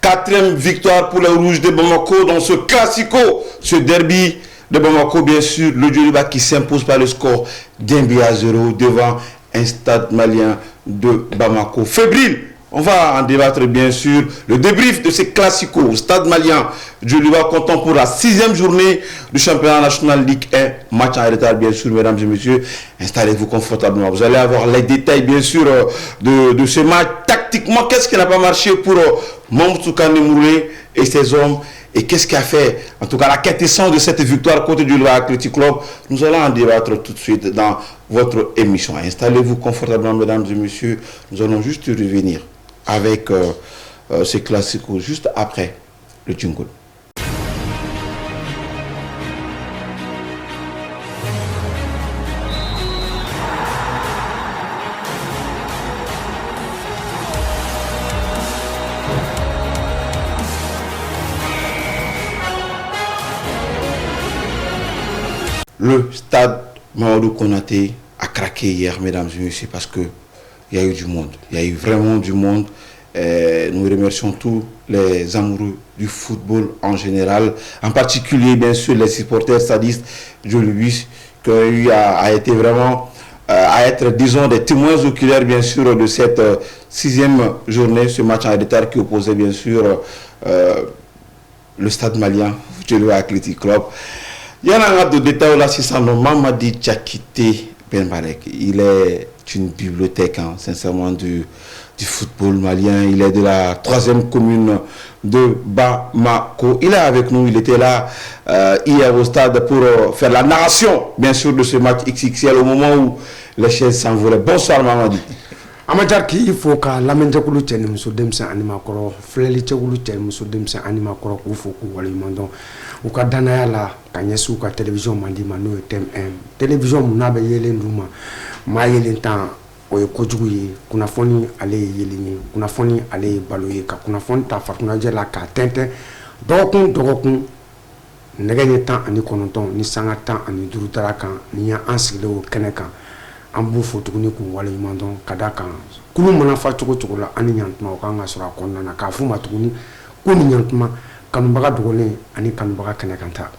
4e victoire pour les Rouges de Bamako dans ce classico, ce derby de Bamako, bien sûr. Le Djoliba qui s'impose par le score d'1-0 devant un stade malien de Bamako. Fébrile, on va en débattre bien sûr. Le débrief de ces classicos au stade malien Djoliba comptant pour la 6e journée du championnat national Ligue 1. Match en retard bien sûr, mesdames et messieurs. Installez-vous confortablement. Vous allez avoir les détails bien sûr de ce match. Tactiquement, qu'est-ce qui n'a pas marché pour Mamadou Kane Mouré et ses hommes? Et qu'est-ce qui a fait, en tout cas, la quintessence de cette victoire contre Djoliba Athletic Club? Nous allons en débattre tout de suite dans votre émission. Installez-vous confortablement, mesdames et messieurs. Nous allons juste revenir avec ces classicos juste après le jingle. Le stade Mamadou Konaté a craqué hier, mesdames et messieurs, parce qu'il y a eu du monde. Il y a eu vraiment du monde. Nous remercions tous les amoureux du football en général, en particulier, bien sûr, les supporters sadistes Djolibis, qui ont eu à être vraiment, à être, disons, des témoins oculaires, bien sûr, de cette 6e journée, ce match en retard qui opposait, bien sûr, le stade malien, Djoliba Athletic Club. Il y en a de détails là, si ça nous Mamadi Tchakité Ben Balek. Il est une bibliothèque, hein, sincèrement, du football malien. Il est de la 3e commune de Bamako. Il est avec nous, il était là hier au stade pour faire la narration, bien sûr, de ce match XXL au moment où les chaises s'envolaient. Bonsoir Mamadi. Amajarki, il faut que la menjakulu tchène muso demse animakoro, fleli tchèkulu tchène muso demse animakoro kufoku walimandon. Ou ka danaya la kanyesu ka télévision mandi mano etem télévision munabe yelen duma ma yelen tan o ye kojugu ye kunafoni ale yelini kunafoni ale baloye ka kunafoni ta fatuna jela ka tenten dogokun negene tan ani kononton ni sanga tan ani durutara kan ni ya ansigile o kene kan an b'u fo tuguni k'u waleɲuman dɔn ka da kan kulu mana fa cogo cogo la ani ɲantuma o kan ka sɔrɔ a kɔnɔna na k'a f'u ma tuguni ko ni ɲantuma kanubaga dogolen ani kanubaga kɛnɛ kan ta.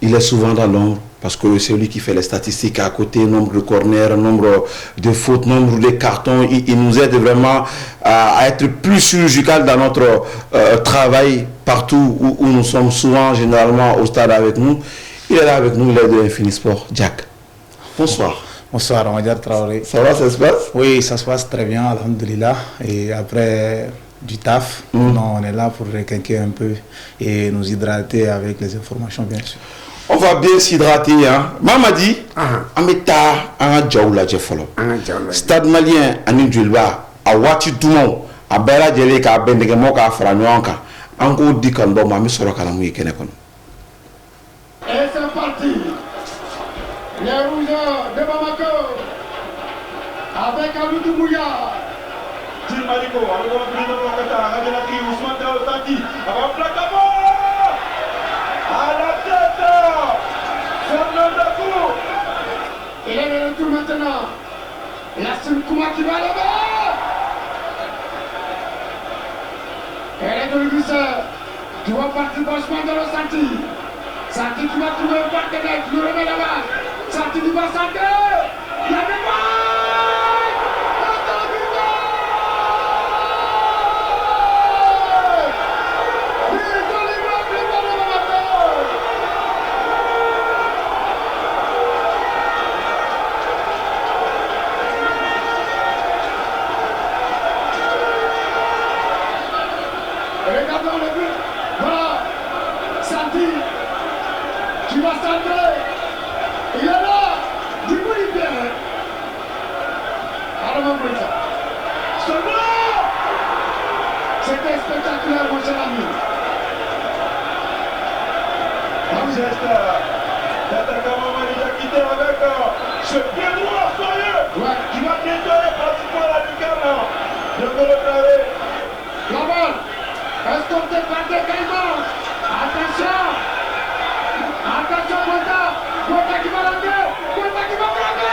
Il est souvent dans l'ombre parce que c'est lui qui fait les statistiques à côté, nombre de corners, nombre de fautes, nombre de cartons. Il nous aide vraiment à être plus chirurgical dans notre travail partout où nous sommes souvent, généralement au stade avec nous. Il est là avec nous, il est de l'Infini Sport. Jack, bonsoir. Bonsoir, Amadjar Traoré. Ça va, ça se passe? Oui, ça se passe très bien, alhamdoulilah. Et après du taf, non, on est là pour requinquer un peu et nous hydrater avec les informations, bien sûr. On va bien s'hydrater, hein. Mamadi, Ameta, un Djaoula Djefolo. Stade malien, Anin Djulba, a Wati Dumon, a Bela Djeleka, a Bendegemoka, a Franouanka, Anko Dikando, Mami Sorokalamui Kenekon. Et c'est parti. Les Rouges de Bamako avec Alou Mouya. Tim Maliko, Alou Mouya, Radelaki, Ousmane Daotati, avant Placabo à la tête Fernando Kou. Il est de retour maintenant. Yassine Kouma qui va là-bas. Elle est de l'Ulysseur qui va partir franchement dans le Santi. Santi qui va trouver un partenaire qui le remet là-bas. Santi qui va Santi. Il y a des balles. Regardons le but. Voilà. Santi qui va centrer. Il est là. Du coup, il vient. Alors, c'était spectaculaire, mon cher ami. Un geste d'attaquant Mamadi Tchakité avec ce pied droit soyeux qui va piétonner pratiquement la lucarne de Ngolo Traoré. La balle, escorté par des Caïmans. Attention, Bota qui va l'enlever, Bota qui va frapper.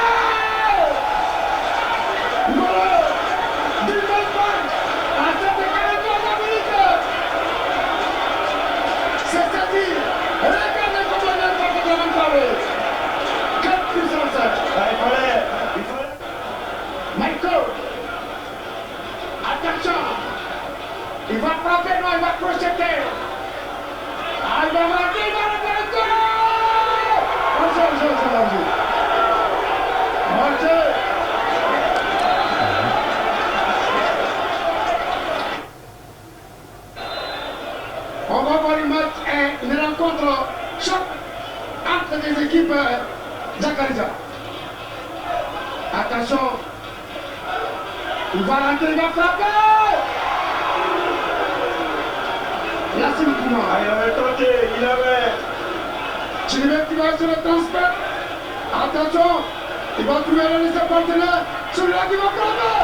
Voilà, 19 balles à cette 43e minute. Il va frapper, non, il va crocheter. Ah, il va rater, il va rater le goal. On va voir une match, une rencontre choc entre des équipes Jacarija. Attention, il va rentrer, il va frapper. Yassine Kouma. Ah, il avait tenté, il avait. Chilibert qui va sur le transfert. Attention, il va trouver le laisser partenaire. Celui-là qui va frapper.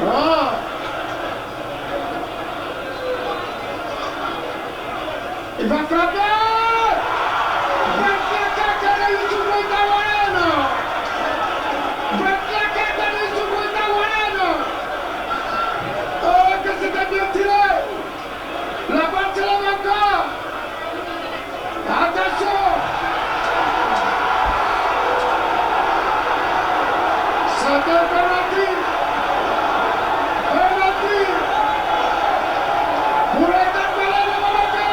Ah. Il va frapper. Oh, que c'était bien tiré. La balle se lève encore. Attention. C'est un penalty. Penalty. Pour les Tadmalais de Bamako.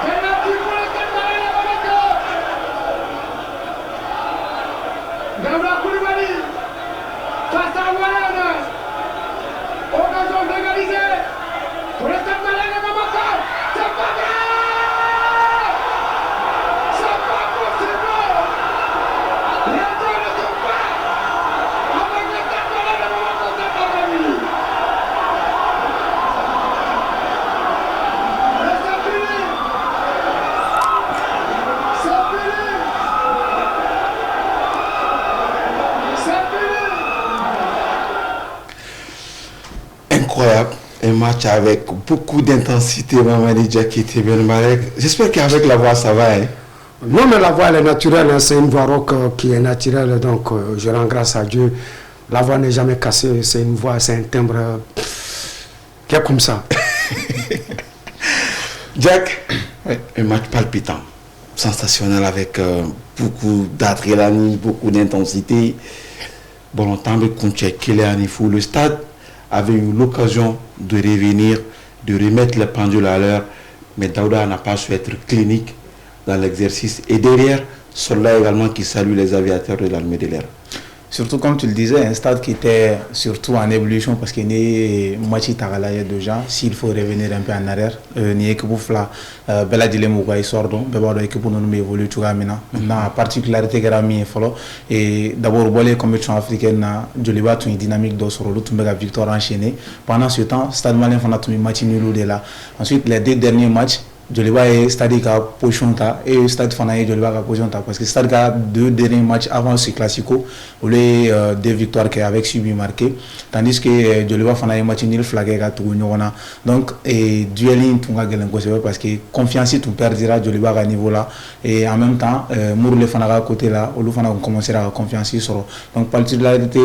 Penalty pour les Tadmalais de Bamako. Daouda Koulibaly face à Warren. Occasion d'égaliser pour les Tadmalais de Bamako. C'est pas vrai. C'est pas possible. Les deux ne sont pas avec les Tadmalais de Bamako cet après-midi. Et c'est fini. C'est fini. C'est fini. Incroyable. Un match avec beaucoup d'intensité, Mamadi Diakité Ben Malek. J'espère qu'avec la voix, ça va. Hein? Non, mais la voix elle est naturelle, hein, c'est une voix rock qui est naturelle, donc je rends grâce à Dieu. La voix n'est jamais cassée, c'est une voix, c'est un timbre qui est comme ça. Jack, un match palpitant, sensationnel avec beaucoup d'adrénaline, beaucoup d'intensité. Bon, temps de compter Kéléanifou, le stade avait eu l'occasion de revenir, de remettre les pendules à l'heure, mais Daouda n'a pas su être clinique dans l'exercice. Et derrière, cela également qui salue les aviateurs de l'armée de l'air. Surtout comme tu le disais, un stade qui était surtout en ébullition parce qu'il y a moitié Tagalaye déjà. S'il faut revenir un peu en arrière, il y a équipe Fla, Bella Dilemouga et Sordo, Beba équipe nous évolue tout Gamina. La particularité que Rami est follow et d'abord les compétitions africaines, Joliba une dynamique d'Osoro, tout la victoire enchaînée. Pendant ce temps, Stade Malien font un match nul de là. Ensuite les deux derniers matchs. Joliba est stade qui a position et stade Fanaï Joliba a position parce que stade a deux derniers matchs avant ce classico où les deux victoires qui avec subi marqué tandis que Joliba Fanaï match nul flagué à tout donc et dueling tout gagner parce que confiance tout perdra Joliba à niveau là et en même temps Mourle Fanaga à côté là où Fana commencera à confiance sur donc particularité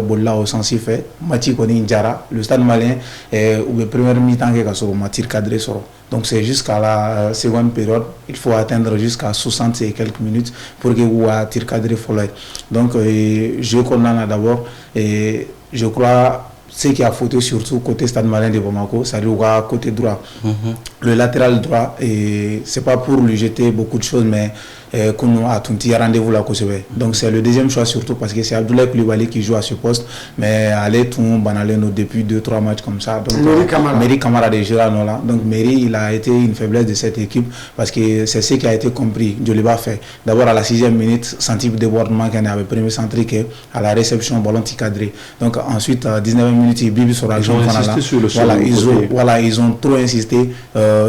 bolla au sens fait match koni Njara le stade malien ou le premier mi-temps qui a sur match cadré sur donc c'est jusqu'à la seconde période, il faut atteindre jusqu'à 60 et quelques minutes pour que vous tir cadré folle. Donc je condamne d'abord et je crois ce qui a fauté surtout côté Stade Malien de Bamako, ça doit côté droit. Le latéral droit et c'est pas pour lui jeter beaucoup de choses mais qu'on a tout petit rendez-vous là donc c'est le deuxième choix surtout parce que c'est Abdoulaye Koulibaly qui joue à ce poste mais aller tout banalé depuis 2-3 matchs comme ça donc Meri Camara de Girano là donc Meri il a été une faiblesse de cette équipe parce que c'est ce qui a été compris Joliba fait d'abord à la 6e minute senti débordement qu'il avait premier centrique à la réception ballon cadré donc ensuite à 19e minute Bibi sur la zone voilà ils ont trop insisté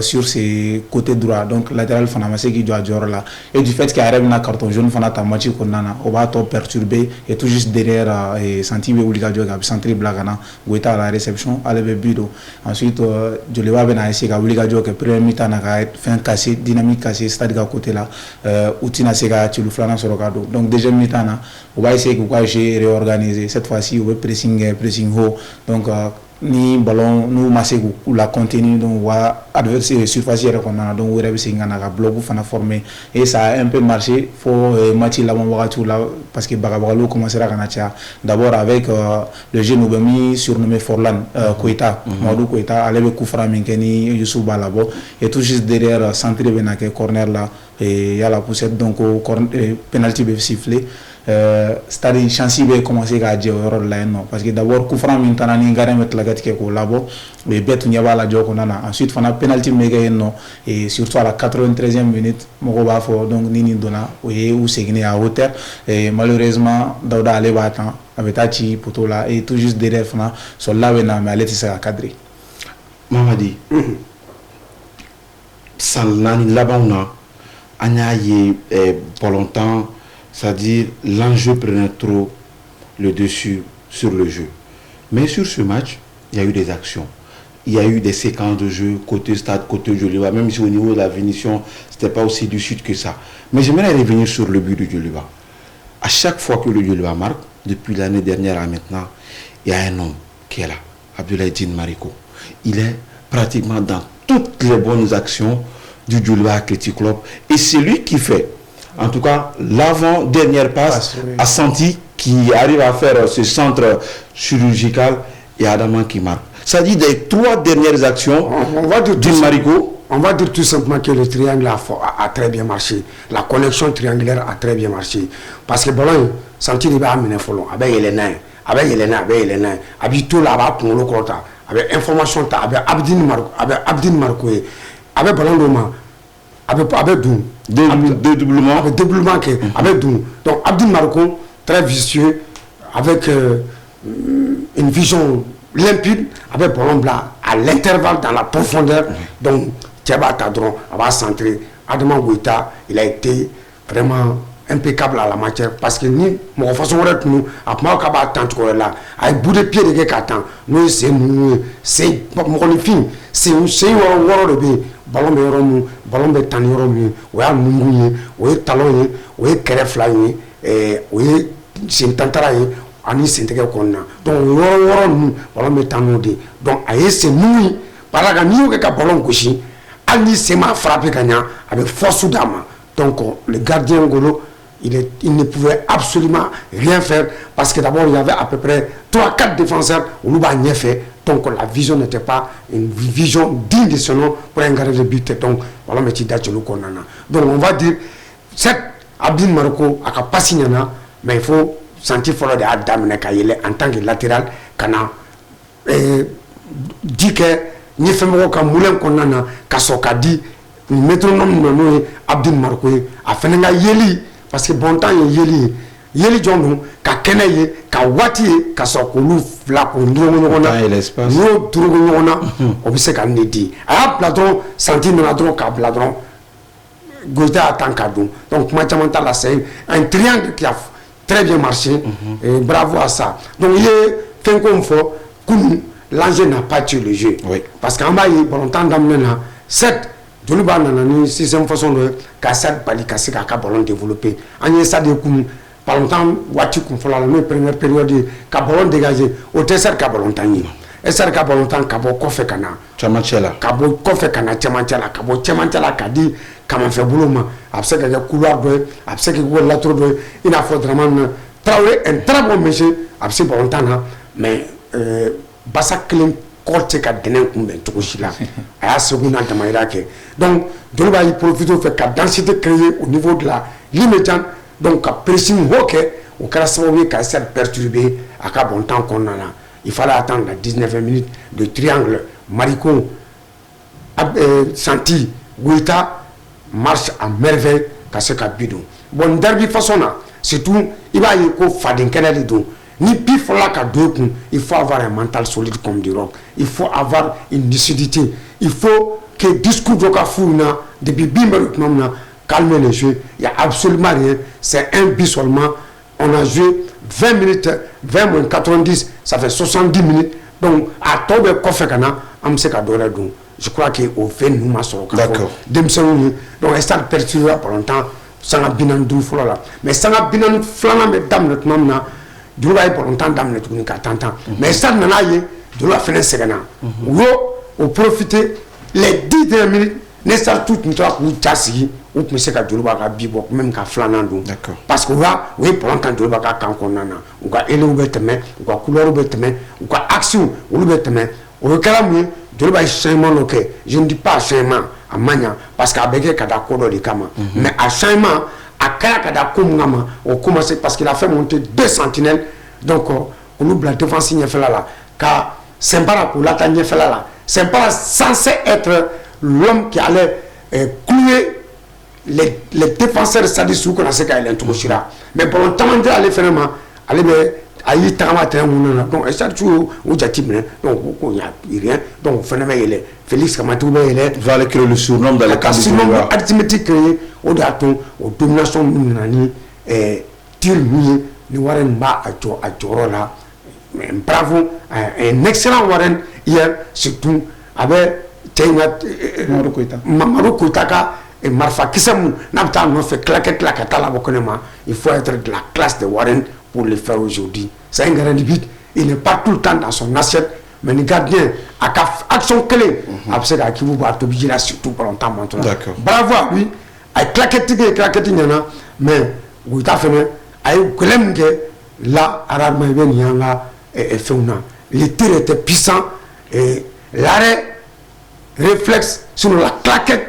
sur ses côtés droits donc latéral Fanamase qui doit là et du fait qu'il y a un carton jaune Fanata match qu'on a on va tout perturber et tout juste derrière et senti Ouliga Dioga centré Blagana Guetta à la réception à lever Bido ensuite Joliba ben a essayé que Ouliga Dioga premier mi-temps n'a fait un cassé dynamique cassé stade à côté là Outina Sega tu le flana sur le cadeau donc deuxième mi-temps on va essayer que j'ai réorganisé cette fois-ci on va pressing haut donc ni ballon nous massé ou la continue donc wa adversaire surface qu'on a donc wera bisi ngana ka bloc fana formé et ça a un peu marché faut match la tout là parce que Bagabalo commencera à d'abord avec le jeune Oubemi surnommé Forlan Koita Mamadou Koita allait coup franc Minkeni Youssouf Balabo et tout juste derrière centré benake corner là et il y a la poussette donc au penalty be sifflé c'est-à-dire chancy be commencer à jouer rôle là non parce que d'abord coup franc maintenant ni ngare mettre la gatike ko labo mais betu nyaba la joko nana ensuite fana penalty mega non et surtout à la 93e minute moko ba fo donc nini dona ou segné à hauteur et malheureusement Daouda allait battre avec Tachi poto là et tout juste derrière fana sur là mais allait se cadrer Mamadi Salnani Labauna Anya pas longtemps, c'est-à-dire l'enjeu prenait trop le dessus sur le jeu. Mais sur ce match, il y a eu des actions. Il y a eu des séquences de jeu côté stade, côté Djoliba. Même si au niveau de la finition, ce n'était pas aussi du sud que ça. Mais j'aimerais revenir sur le but du Djoliba. À chaque fois que le Djoliba marque, depuis l'année dernière à maintenant, il y a un homme qui est là, Abdoulaye Dine Mariko. Il est pratiquement dans toutes les bonnes actions du Djoliba Athletic Club et c'est lui qui fait en tout cas l'avant-dernière passe à Santi qui arrive à faire ce centre chirurgical et Adama qui marque. Ça dit des 3 dernières actions du Marico. On va dire tout simplement que le triangle a très bien marché. La connexion triangulaire a très bien marché. Parce que Bologne, Santi il va amener Folon avec Elena, avec tout là-bas pour le quota, avec information, avec Abdin Marco. Avec Ballon Roma, avec Doum. Deux doublements. Avec doublement, avec Doum. Donc Abdin Marco, très vicieux, avec une vision limpide, avec Ballon Blanc à l'intervalle, dans la profondeur. Donc Thiaba Tadron va centrer. Adama Goïta, il a été vraiment impeccable à la matière parce que ni mon façon de nous à moi quand va attendre là avec bout de pied de gars attend nous c'est mon film c'est woro de be ballon be romu ballon be tani romu o ya mungu o ye talon o ye kere fly o ye sentantara ye ani sentege konna donc woro nu ballon be tani de donc aye c'est nous par la gagner que ballon gauche ani c'est ma frappe gagnant avec force d'âme donc le gardien Ngolo il ne pouvait absolument rien faire parce que d'abord il y avait à peu près 3-4 défenseurs où nous avons fait. Donc la vision n'était pas une vision digne de ce nom pour un gardien de but. Donc voilà, donc on va dire cette Abdin Maroko a pas signé, mais il faut sentir fort de Adam en tant que latéral kana dit que ni fait mo ka moulin konana ka soka di métronome no Abdin Maroko a fait nga yeli parce que bon temps yeli jono ka kenaye ka wati ka sokolu fla ko ndongona l'espace no turugona obise ka ndedi a pladron senti na dron ka pladron Goïta attend cadeau donc Machamanta là c'est un triangle qui a très bien marché et bravo à ça donc il est fait comme faut l'enjeu n'a pas tué le jeu parce qu'en bas il bon temps d'amener là 7 Djoliba nanani sixième façon de cassette bali casser ka ballon développé en ça de kum par longtemps wati kum fola la première période ka ballon dégagé au tertiaire ka ballon tani et ça ka ballon tan ka bo kofe kana chamachela ka bo kofe kana chamachela ka bo chamachela ka di kama fait boulot ma abse ka couloir do abse ka go la trop do il a faut vraiment Traoré un très bon monsieur abse ballon tan mais basa clean corte ka denen kumbe tokoshila aya segunda tamaira ke donc Djoliba il profite fait ka densité créée au niveau de la ligne donc ka pressing hoke au cas où ka s'est perturbé à ka bon temps qu'on a il fallait attendre la 19e minute de triangle Mariko Santi Goïta marche à merveille ka se ka bidon bon derby façon là surtout il va y ko fadin kenali do ni pif là qu'à deux coups, il faut avoir un mental solide comme du rock. Il faut avoir une lucidité. Il faut que le discours de Kafouna, depuis Bimberutnomna, calmer les jeux. Il n'y a absolument rien. C'est un but seulement. On a joué 20 minutes, 20 moins 90, ça fait 70 minutes. Donc, à Tobe Kofekana, je crois qu'au fait, nous m'assurons. D'accord. Donc, il s'est perturbé pour longtemps. Ça n'a pas bien là. Mais ça n'a pas bien mesdames, Djoliba pour longtemps d'amener tout le temps. Mais ça n'a pas Joliba fana sɛgɛnna u y'o profiter les 10 dernières minutes ne Stade tout tun tora k'u ja sigi u tun bɛ se ka Joliba ka bi bɔ même ka filanan don parce que u ye ballon ta Joliba ka kan kɔnɔna na u ka éléments bɛ tɛmɛ u ka couleurs bɛ tɛmɛ u ka actions olu bɛ tɛmɛ o kɛra mun ye Joliba ye changement dɔ kɛ je ne dis pas changement a ma ɲa parce que a bɛ kɛ ka da ko dɔ de kama mais a changement a kɛra ka da ko min kama o commencé parce qu'il a fait monter 2 sentinelles donc olu bila défense ɲɛfɛla la ka Sempala k'u lata ɲɛfɛla la Sempala censé être l'homme qui allait clouer les défenseurs, c'est-à-dire ceux qu'on a se qu'à l'introussira. Mais pour le temps de aller faire ma, aller à y tamater donc et ça tout au jatime donc il y a rien donc phénomène Félix Kamatou il va aller créer le surnom dans les cas de arithmétique créé au daton au domination nani tir ni Warren ba à Jorola bravo un excellent Warren hier surtout avec Mamadou Koitaka et Marfa Kissamou n'a pas fait claquette la catala il faut être de la classe de Warren pour le faire aujourd'hui. C'est un grand but, il n'est pas tout le temps dans son assiette, mais le gardien a action clé. Après ça, il va être obligé là surtout pour longtemps maintenant. Bravo à lui, il claquette mais il a fait là, Arabie le tir était puissant et l'arrêt réflexe sur la claquette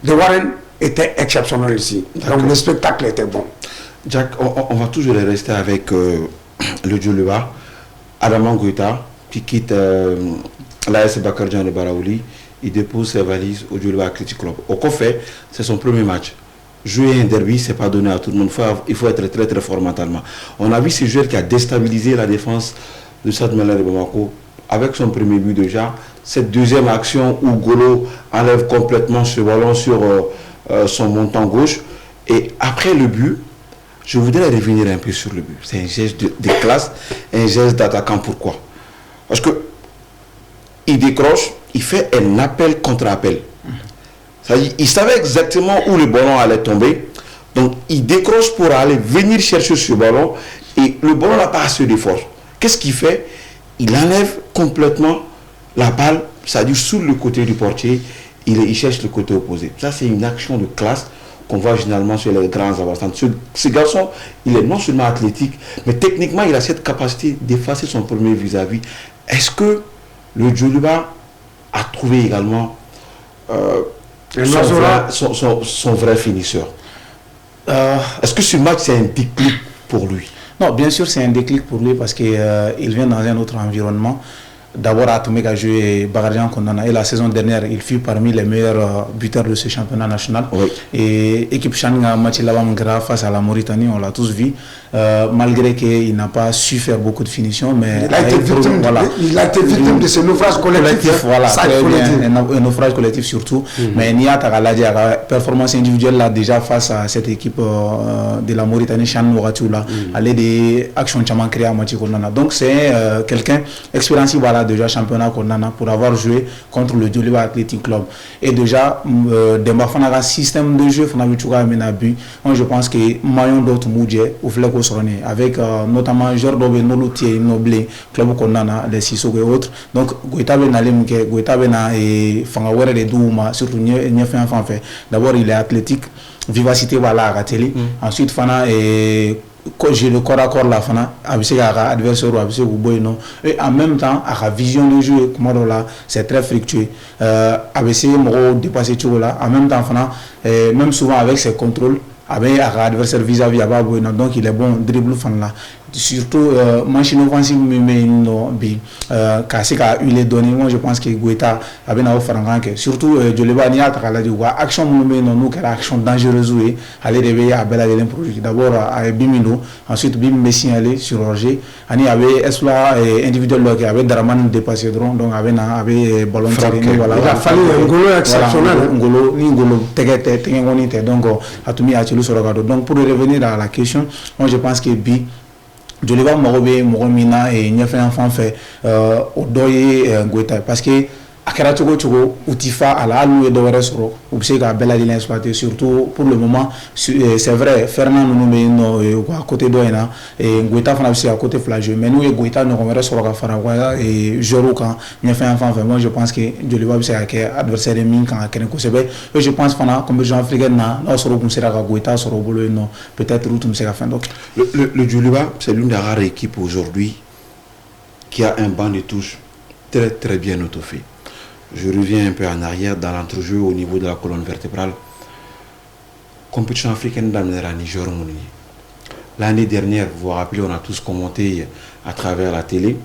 de Warren était exceptionnel ici. Donc le spectacle était bon. Jack, on va toujours rester avec le Joliba, Adama Goïta, qui quitte l'AS Bakardjan de Baraouli, il dépose ses valises au Joliba Athletic Club. Au fait, c'est son premier match. Jouer un derby, ce n'est pas donné à tout le monde. Il faut être très très fort mentalement. On a vu ce joueur qui a déstabilisé la défense de Stade Malien de Bamako avec son premier but déjà. Cette deuxième action où Golo enlève complètement ce ballon sur son montant gauche. Et après le but, je voudrais revenir un peu sur le but. C'est un geste de classe, un geste d'attaquant. Pourquoi? Parce que il décroche, il fait un appel contre appel. C'est-à-dire, il savait exactement où le ballon allait tomber. Donc, il décroche pour aller venir chercher ce ballon. Et le ballon n'a pas assez de force. Qu'est-ce qu'il fait? Il enlève complètement la balle, c'est-à-dire sur le côté du portier. Il cherche le côté opposé. Ça, c'est une action de classe qu'on voit généralement sur les grands avancants. Ce garçon, il est non seulement athlétique, mais techniquement, il a cette capacité d'effacer son premier vis-à-vis. Est-ce que le Joliba a trouvé également son vrai finisseur? Est-ce que ce match, c'est un déclic pour lui? Non, bien sûr, c'est un déclic pour lui parce qu'il vient dans un autre environnement. D'abord, Atomek a joué Bakardjan Kondana et la saison dernière, il fut parmi les meilleurs buteurs de ce championnat national. Oui. Et équipe Changa match là-bas face à la Mauritanie, on l'a tous vu. Malgré qu'il n'a pas su faire beaucoup de finitions, mais il a été victime de ce naufrage collectif. Voilà, très bien, un naufrage collectif surtout. Mais Nia Tagaladia, la performance individuelle là déjà face à cette équipe de la Mauritanie, Chan Nouratioula, aller des actions chaman créées à Mati Kondana. Donc c'est quelqu'un expérimenté voilà déjà championnat Kondana pour avoir joué contre le Joliba Athletic Club. Et déjà Demba Fanaga système de jeu Fanabichouka Menabu. Moi je pense que Mayon d'autres Moudje ou Fleko avec notamment Jordobe Nolotier Noblé Club Kondana les Sissoko et autres. Donc Goïtabe Nalemke, Goïtabe na et Fangawere de Douma surtout Nyefan Fanfe. D'abord il est athlétique, vivacité voilà à Rateli. Ensuite Fana et j'ai le corps à corps la fana avec adversaire avec non et en même temps à la vision de jeu comme là c'est très fructueux avec mo dépasser tout là en même temps fana même souvent avec ses contrôles avec adversaire vis-à-vis donc il est bon dribble fan là surtout machine offensive mais non bi kasi ka eu les données. Moi je pense que Goïta avait na offrant que surtout Joliba ni ata la diwa action mais non nous que action dangereuse et aller réveiller à Bella de projet d'abord à Bimino ensuite Bim Messi aller sur Roger ani avait exploit individuel qui avait Draman dépassé drone donc avait ballon tiré voilà il a fallu un goal exceptionnel ngolo tegete tengonite donc atumi a telu sur donc pour revenir à la question moi je pense que bi Joliba Morobe Moromina et Nyefan enfant fait au doye Goïta parce que a kɛra cogo cogo u ti fa a la hali n'u ye dɔ wɛrɛ sɔrɔ u bɛ se k'a bɛɛ lajɛlen exploiter surtout pour le moment c'est vrai Fernand ninnu bɛ yen nɔ u ka côté dɔ in na Goita fana bɛ se ka côté fila jouer mais n'u ye Goita ɲɔgɔn wɛrɛ sɔrɔ ka fara u ka joueurs kan ɲɛfɛ yan fan fɛ moi je pense que Joliba bɛ se ka kɛ adversaire ye min kan ka kɛnɛ kosɛbɛ et je pense fana compétition africaine na n'a sɔrɔ u tun sera ka Goita sɔrɔ u bolo yen nɔ peut-être u tun bɛ se ka fɛn dɔ kɛ. Le Joliba, c'est l'une des rares équipes aujourd'hui qui a un banc de touche très très bien étoffé. Je reviens un peu en arrière dans l'entrejeu au niveau de la colonne vertébrale. Compétition africaine d'Amnera Niger. L'année dernière, vous vous rappelez, on a tous commenté à travers la télé.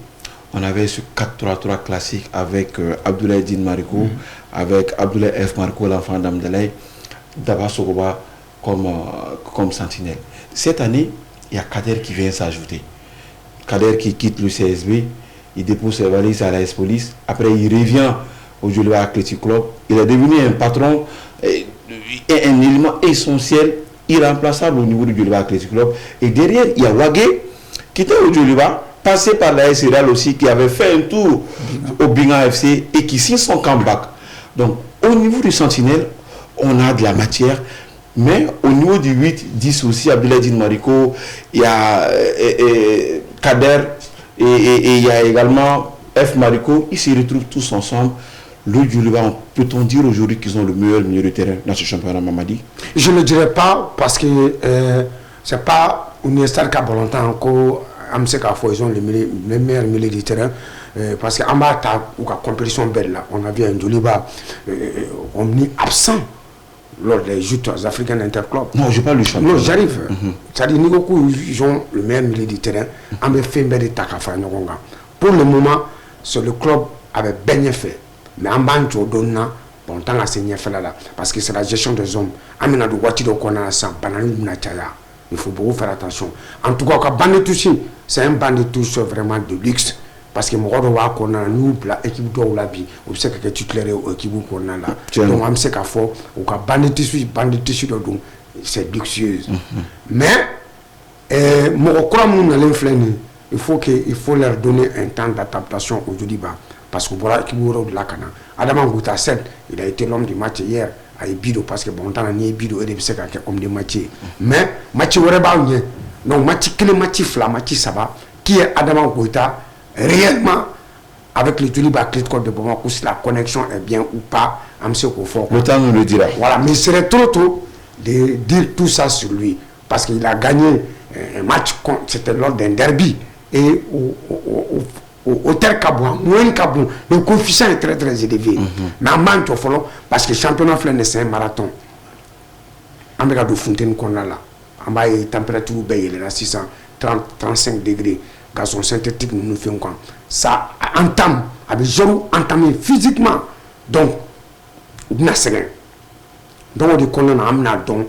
On avait ce 4-3-3 classique avec Abdoulaye Din Mariko, avec Abdoulaye F. Mariko, l'enfant d'Amdelaye, Daba Sogoba comme sentinelle. Cette année, il y a Kader qui vient s'ajouter. Kader qui quitte le CSB, il dépose ses valises à la S-Police. Après, il revient au Joliba Athletic Club. Il est devenu un patron et un élément essentiel, irremplaçable au niveau du Joliba Athletic Club. Et derrière, il y a Wagé qui était au Joliba, passé par la SRL aussi, qui avait fait un tour au Binga FC et qui signe son comeback. Donc, au niveau du Sentinelle, on a de la matière. Mais au niveau du 8-10 aussi, Abdoulaye Din Mariko, il y a Kader et il y a également F. Mariko. Ils se retrouvent tous ensemble. Le Joliba, peut-on dire aujourd'hui qu'ils ont le meilleur milieu de terrain dans ce championnat, Mamadi? Je ne dirais pas parce que c'est pas une histoire qui a longtemps encore. Ils ont le meilleur milieu de terrain. Parce qu'en bas, il y a une compétition belle là. On a vu un Joliba omni absent lors des joutes africaines interclubs. Non, je parle du championnat. Non, j'arrive. C'est-à-dire ils ont le meilleur milieu de terrain. On a fait un bel pour le moment, c'est le club avait bien fait. Mais en bas, bon temps à saigner là parce que c'est la gestion des hommes. Amina de voiture qu'on a ça, il faut beaucoup faire attention. En tout cas, quand de touche, c'est un banc de touche vraiment de luxe. Parce que mon roi qu'on a nous l'équipe de la vie, on sait que tu claires l'équipe qu'on a là. Donc on sait qu'à fort, ou qu'à banc de tissu donc c'est luxueuse. Mais mon croit mon l'influence, il faut leur donner un temps d'adaptation au Joliba. Parce que voilà qui de la cana. Adam Gouta 7, il a été l'homme du match hier à Ibido parce que bon temps ni Ibido et des c'est comme des matchs. Mais match Werebaouen, donc match que le match fla, match Saba, qui est Adam Gouta réellement avec le Joliba Athletic de Bamako, si la connexion est bien ou pas, le temps nous le dira. Voilà, mais il serait trop tôt de dire tout ça sur lui parce qu'il a gagné un match, c'était lors d'un derby et au terre Kabouan, moins Kabouan, le coefficient est très très élevé. Mais en manque parce que le championnat flaine c'est un marathon. En regard de fontaine qu'on a là, en bas la température il est à 635 degrés, gazon synthétique nous fait quoi. Ça entame, avec zéro entamé physiquement. Donc, on a rien. Donc on a amené donc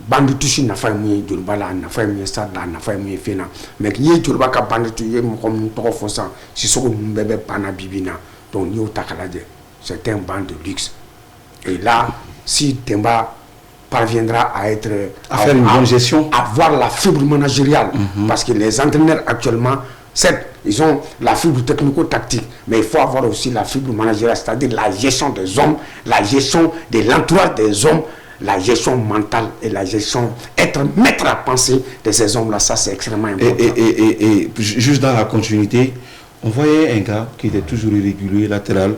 bandi touché n'a pas mis de bala n'a pas mis ça là n'a pas mis fena mais qui est tout le baka bandi touché comme trop fonçant si ce qu'on bébé pana bibina donc yo takalade c'est un banc de luxe et là si Temba parviendra à être à faire une bonne gestion, à avoir la fibre managériale parce que les entraîneurs actuellement certes ils ont la fibre technico-tactique mais il faut avoir aussi la fibre managériale, c'est-à-dire la gestion des hommes, la gestion de l'entourage des hommes, la gestion mentale et la gestion, être maître à penser de ces hommes-là, ça c'est extrêmement important. Et juste dans la continuité, on voyait un gars qui était toujours irrégulier, latéral,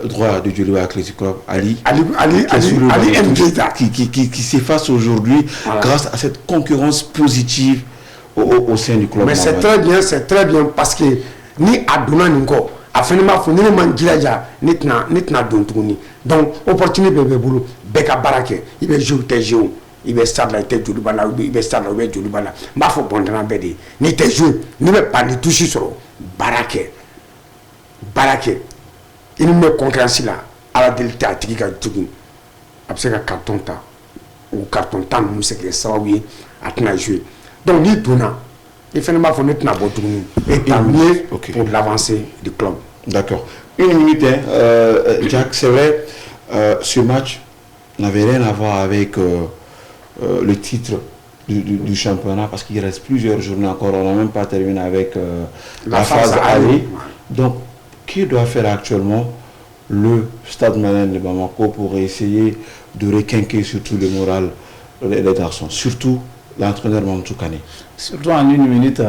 droit de Joliba Athletic Club, Ali qui s'efface aujourd'hui grâce à cette concurrence positive au sein du club. Mais c'est très bien parce que ni Aduna Ninko, afin faut ni mangilaja nitna dontuni donc opportunité bébé boulot beka barake il va jouer tes jeux il va stade la tête du bala il va stade la du bala ma faut bon dans bedi ni tes jeux ni me pas ni toucher sur barake il me concurrence là à la delta tika tugi après que carton ta ou carton ta nous c'est que ça oui atna jouer donc ni dona il fait ma fenêtre na botouni et tant mieux pour l'avancée du club. D'accord. Une minute, Jack, c'est vrai, ce match n'avait rien à voir avec le titre du championnat parce qu'il reste plusieurs journées encore. On n'a même pas terminé avec la phase aller. Donc, qui doit faire actuellement le Stade Malien de Bamako pour essayer de requinquer surtout le moral des garçons, surtout l'entraîneur Mamadou Kane? Surtout en une minute,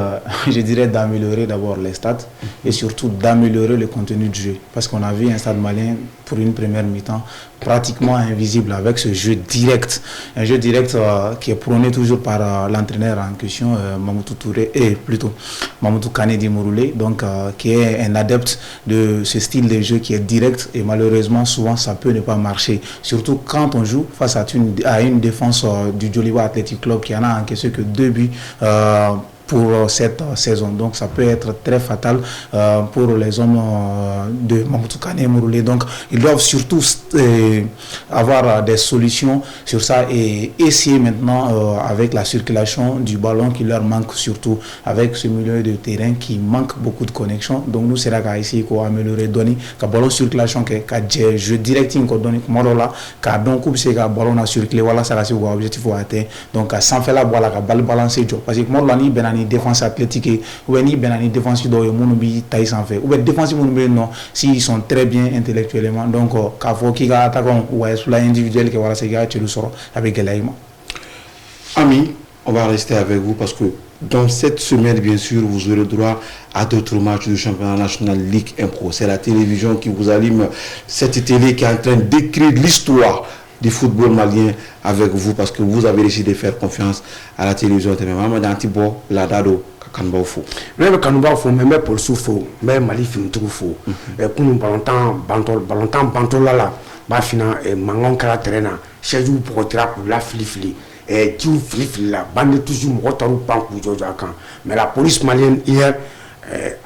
je dirais d'améliorer d'abord les stats et surtout d'améliorer le contenu du jeu. Parce qu'on a vu un Stade Malien pour une première mi-temps pratiquement invisible avec ce jeu direct. Un jeu direct qui est prôné toujours par l'entraîneur en question, Mamadou Touré, et plutôt Mamadou Kane Mouroulé, donc qui est un adepte de ce style de jeu qui est direct et malheureusement souvent ça peut ne pas marcher. Surtout quand on joue face à une défense du Djoliba Athletic Club qui en a encaissé que 2 buts pour cette saison. Donc ça peut être très fatal pour les hommes de Mamadou Kane Mouroulé. Donc ils doivent surtout avoir des solutions sur ça et essayer maintenant avec la circulation du ballon qui leur manque, surtout avec ce milieu de terrain qui manque beaucoup de connexion. Donc nous c'est là qu'à essayer d'améliorer donner que ballon circulation que jeu direct qu'on donne comme là car donc c'est que ballon a circulé voilà ça c'est objectif à atteindre. Donc sans faire la voilà que balle balancer parce que moi là ni benani défense athlétique ou ni benani défense do yo monubi taïs en fait ou défense monubi non s'ils sont très bien intellectuellement donc quand faut qu'il a attaquant ou est individuel que voilà c'est gars tu le sors avec Gelaïma. Amis, on va rester avec vous parce que dans cette semaine, bien sûr, vous aurez droit à d'autres matchs du championnat national Ligue 1 Pro. C'est la télévision qui vous allume, cette télé qui est en train d'écrire l'histoire du football malien avec vous parce que vous avez décidé de faire confiance à la télévision. Même dans Tibo, la Dado, Kanba Fou. Même Kanba Fou, même pour Soufou, même Mali Fintou Fou. Et pour nous, Balantan, Bantolala, Bafina, et Mangon Karaterena, Chejou pour Trap, la Flifli. Et tu flippes la bande toujours Motarou Pankou Jojakan. Mais la police malienne hier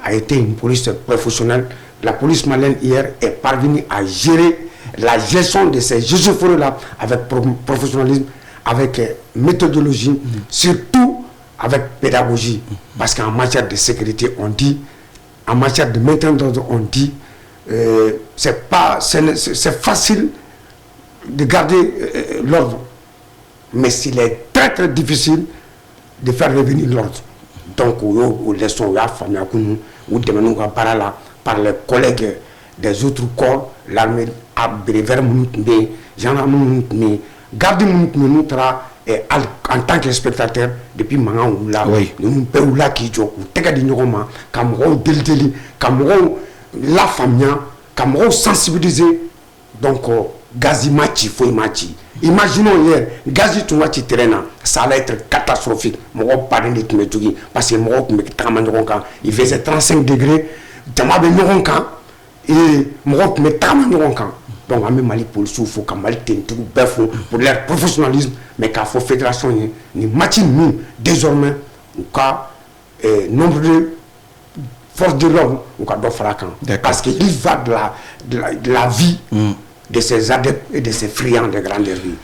a été une police professionnelle. La police malienne hier est parvenue à gérer la gestion de ces jeux là avec professionnalisme, avec méthodologie, surtout avec pédagogie. Parce qu'en matière de sécurité, on dit, en matière de maintien d'ordre, on dit, c'est facile de garder l'ordre. Mais s'il est très très difficile de faire revenir l'ordre. Donc, nous laissons la famille ou devenons par les collègues des autres corps, l'armée a brevet mais gendarmerie, garde nous en tant que spectateur depuis maintenant ou là, nous pouvons là qui joue, Tegadinoma, Camaro Delteli, Camaro la famille, Camaro sensibilisé, donc Gazi Machi, Foy Machi. Imaginons hier, Gazi Toumachi terrain, ça allait être catastrophique. Moi, pas de Tumétugi, parce que moi, il faisait 35 degrés, Tamabe Noronkan, et moi, mais Tamaronkan. Donc, on a Mali pour le sou, il faut que Mali tentou, pour leur professionnalisme, mais qu'il faut fédération, ni Machi, nous, désormais, ou cas, nombre de forces de l'homme, ou cas d'offracan. Parce qu'il va de la vie. De ces adeptes et de ces friands de grande rue.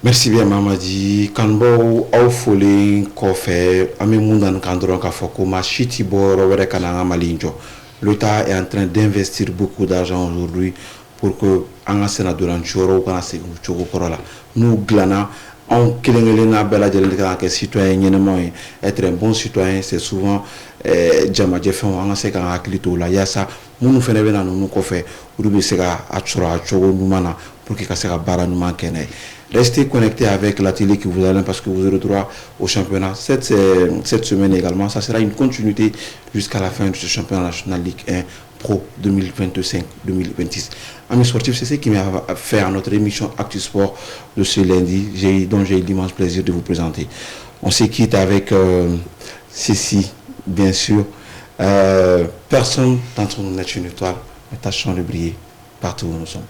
Merci bien Mamadi. Kanbo Aufole Kofe Amemundan Kandron Kafoko Machiti Boro Kananga Malinjo. L'État est en train d'investir beaucoup d'argent aujourd'hui pour que Angasena Duran Choro Kanase Choro Korola. Nous glana on Kilengelena Bella de citoyen être un bon citoyen, c'est souvent Djama Jeffon Angaseka Aklito la Yasa. Nous faisons nous fait pour que ça restez connectés avec la télé qui vous allez parce que vous aurez droit au championnat cette semaine également. Ça sera une continuité jusqu'à la fin de ce championnat national Ligue 1 Pro 2025-2026. Amis sportifs, c'est ce qui m'a fait à notre émission Actu Sport de ce lundi, dont j'ai eu l'immense plaisir de vous présenter. On se quitte avec ceci, bien sûr. Personne d'entre nous n'est une étoile, mais tâchons de briller partout où nous sommes.